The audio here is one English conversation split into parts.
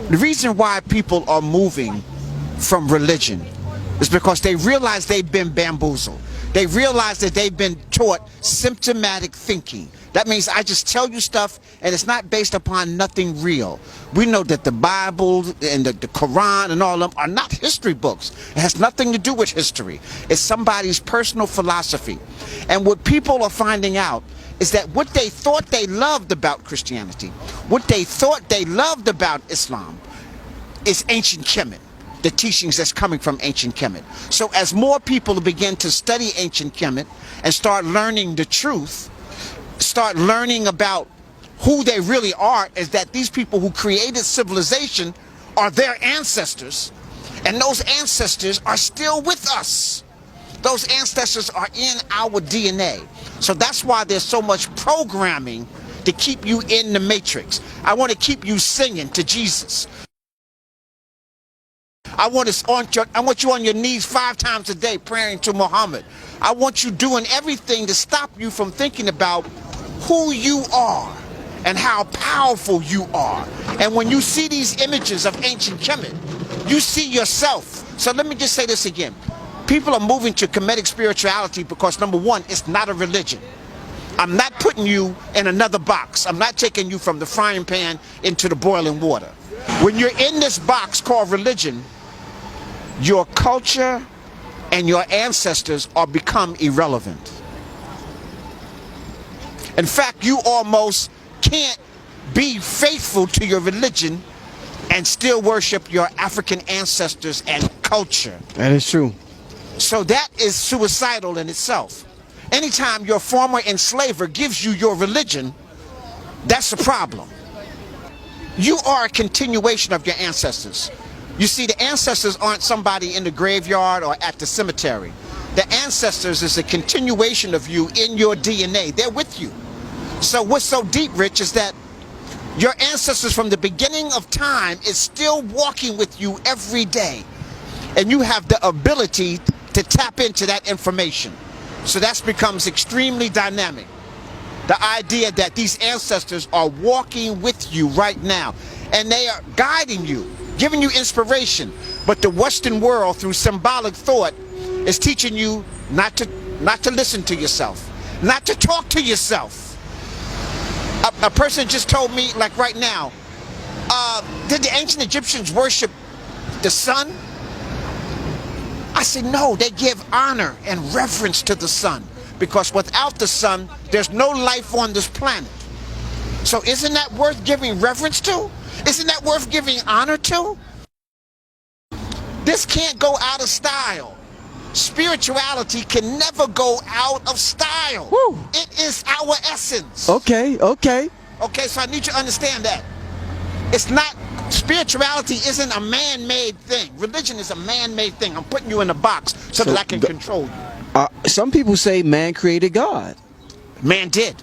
The reason why people are moving from religion is because they realize they've been bamboozled. They realize that they've been taught symptomatic thinking. That means I just tell you stuff and it's not based upon nothing real. We know that the Bible and the Quran and all of them are not history books. It has nothing to do with history. It's somebody's personal philosophy. And what people are finding out is that what they thought they loved about Christianity, what they thought they loved about Islam, is ancient Kemet. The teachings that's coming from ancient Kemet. So as more people begin to study ancient Kemet and start learning the truth, start learning about who they really are, is that these people who created civilization are their ancestors, and those ancestors are still with us. Those ancestors are in our DNA. So that's why there's so much programming to keep you in the matrix. I want to keep you singing to Jesus. I want you on your knees 5 times a day praying to Muhammad. I want you doing everything to stop you from thinking about who you are and how powerful you are. And when you see these images of ancient Kemet, you see yourself. So let me just say this again. People are moving to Kemetic spirituality because, number one, it's not a religion. I'm not putting you in another box. I'm not taking you from the frying pan into the boiling water. When you're in this box called religion, your culture and your ancestors are become irrelevant. In fact, you almost can't be faithful to your religion and still worship your African ancestors and culture. That is true. So that is suicidal in itself. Anytime your former enslaver gives you your religion, that's a problem. You are a continuation of your ancestors. You see, the ancestors aren't somebody in the graveyard or at the cemetery. The ancestors is a continuation of you in your DNA. They're with you. So what's so deep, Rich, is that your ancestors from the beginning of time is still walking with you every day. And you have the ability to tap into that information. So that becomes extremely dynamic. The idea that these ancestors are walking with you right now. And they are guiding you, giving you inspiration. But the Western world, through symbolic thought, is teaching you not to listen to yourself, not to talk to yourself. A person just told me, like right now, did the ancient Egyptians worship the sun? I said, no, they give honor and reverence to the sun, because without the sun, there's no life on this planet. So isn't that worth giving reverence to? Isn't that worth giving honor to? This can't go out of style. Spirituality can never go out of style. Woo. It is our essence. Okay. Okay, so I need you to understand that. It's not, spirituality isn't a man-made thing. Religion is a man-made thing. I'm putting you in a box so that I can control you. Some people say man created God. Man did.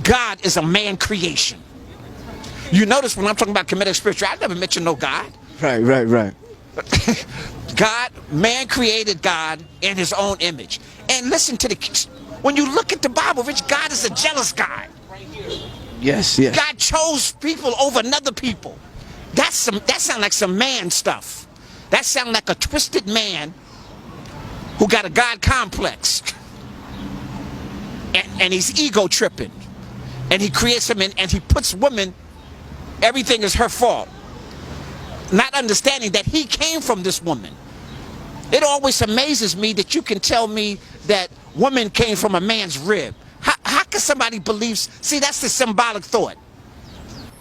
God is a man creation. You notice when I'm talking about Kemetic spirituality, I never mention no God. Right. God, man created God in his own image. And listen to when you look at the Bible, Rich, God is a jealous God. Yes. God chose people over another people. That sounds like some man stuff. That sounds like a twisted man who got a God complex. And he's ego tripping. And he creates women and he puts women, everything is her fault. Not understanding that he came from this woman. It always amazes me that you can tell me that woman came from a man's rib. How can somebody believe? See, that's the symbolic thought.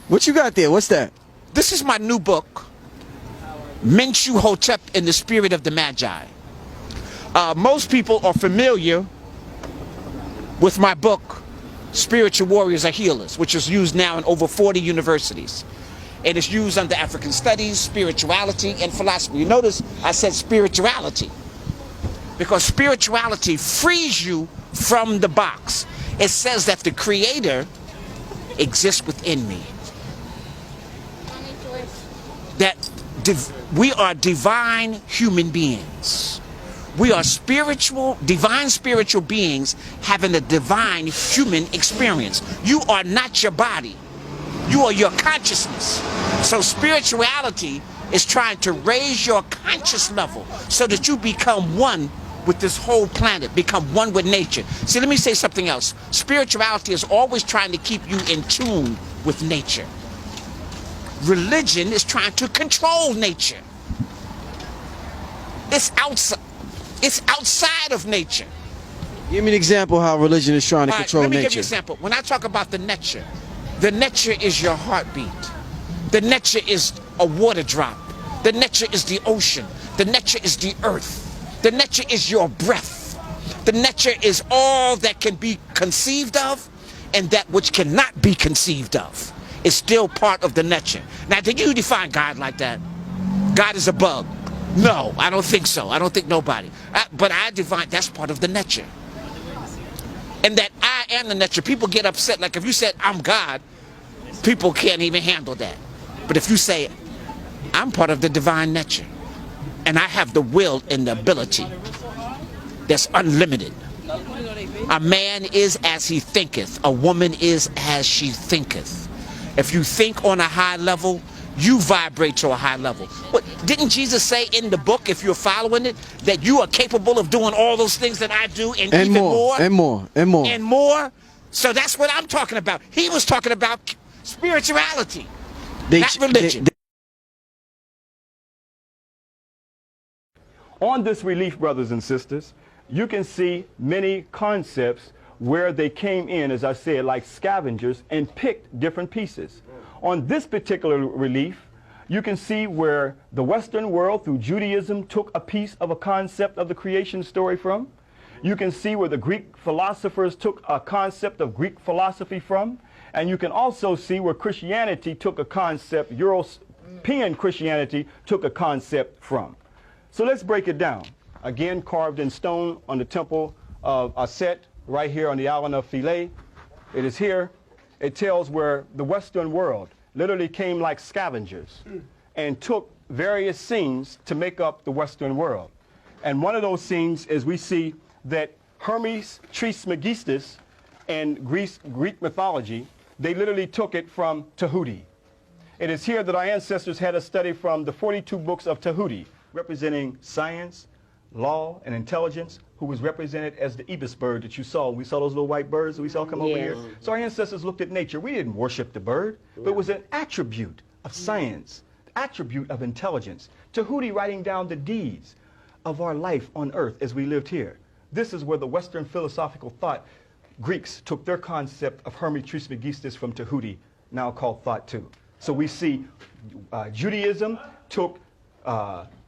What you got there? What's that? This is my new book, Menchuhotep in the Spirit of the Magi. Most people are familiar with my book, Spiritual Warriors Are Healers, which is used now in over 40 universities. And it's used under African studies, spirituality, and philosophy. You notice I said spirituality, because spirituality frees you from the box. It says that the Creator exists within me. That we are divine human beings. We are divine spiritual beings having a divine human experience. You are not your body. You are your consciousness. So spirituality is trying to raise your conscious level so that you become one with this whole planet, become one with nature. See, let me say something else. Spirituality is always trying to keep you in tune with nature. Religion is trying to control nature. It's outside of nature. Give me an example how religion is trying to All right, control let me give you an nature. example. When I talk about the nature is your heartbeat. The nature is a water drop. The nature is the ocean. The nature is the earth. The nature is your breath. The nature is all that can be conceived of, and that which cannot be conceived of is still part of the nature. Now, did you define God like that? God is a bug. No, I don't think so. I don't think nobody. But I define that's part of the nature. And that I am the nature. People get upset. Like if you said, I'm God, people can't even handle that. But if you say, I'm part of the divine nature, and I have the will and the ability that's unlimited. A man is as he thinketh. A woman is as she thinketh. If you think on a high level, you vibrate to a high level. What, didn't Jesus say in the book, if you're following it, that you are capable of doing all those things that I do and even more? And more. And more? So that's what I'm talking about. He was talking about spirituality, not religion. On this relief, brothers and sisters, you can see many concepts where they came in, as I said, like scavengers and picked different pieces. On this particular relief, you can see where the Western world through Judaism took a piece of a concept of the creation story from. You can see where the Greek philosophers took a concept of Greek philosophy from. And you can also see where Christianity took a concept, European Christianity took a concept from. So let's break it down. Again, carved in stone on the temple of Aset, right here on the island of Philae. It is here. It tells where the Western world literally came like scavengers and took various scenes to make up the Western world. And one of those scenes is we see that Hermes Trismegistus in Greek mythology, they literally took it from Tahuti. It is here that our ancestors had us study from the 42 books of Tahuti, representing science, law, and intelligence, who was represented as the ibis bird that you saw. We saw those little white birds that we saw come over here. So our ancestors looked at nature. We didn't worship the bird, but it was an attribute of science, attribute of intelligence. Tahuti writing down the deeds of our life on earth as we lived here. This is where the Western philosophical thought, Greeks took their concept of Hermes Trismegistus from Tahuti, now called thought too. So we see Judaism took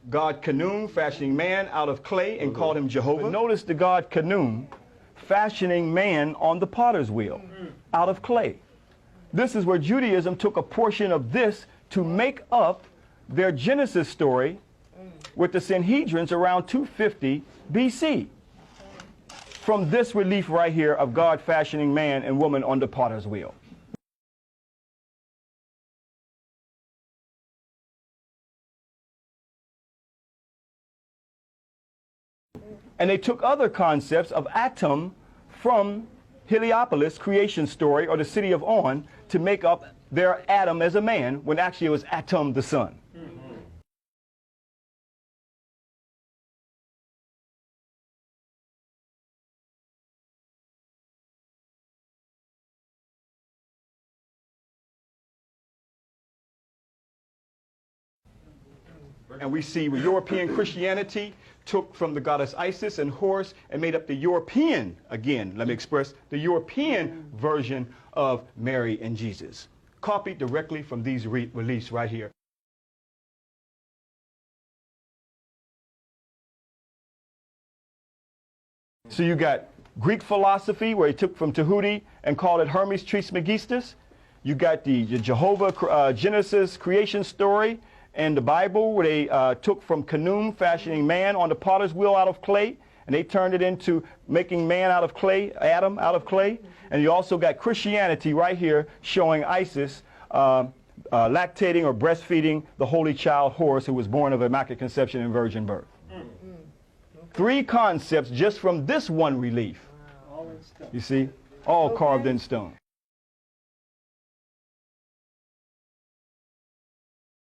God Khnum fashioning man out of clay and called him Jehovah. But notice the God Khnum fashioning man on the potter's wheel out of clay. This is where Judaism took a portion of this to make up their Genesis story with the Sanhedrins around 250 BC. From this relief right here of God fashioning man and woman on the potter's wheel. And they took other concepts of Atum from Heliopolis, creation story, or the city of On, to make up their Adam as a man, when actually it was Atum the son. And we see European Christianity took from the goddess Isis and Horus and made up the European, again, let me express, the European version of Mary and Jesus. Copied directly from these reliefs right here. So you got Greek philosophy, where he took from Tahuti and called it Hermes Trismegistus. You got the Jehovah Genesis creation story, and the Bible, where they took from Khnum, fashioning man on the potter's wheel out of clay, and they turned it into making man out of clay, Adam out of clay. And you also got Christianity right here showing Isis lactating or breastfeeding the holy child Horus, who was born of immaculate conception and virgin birth. Three concepts just from this one relief. You see, all carved in stone.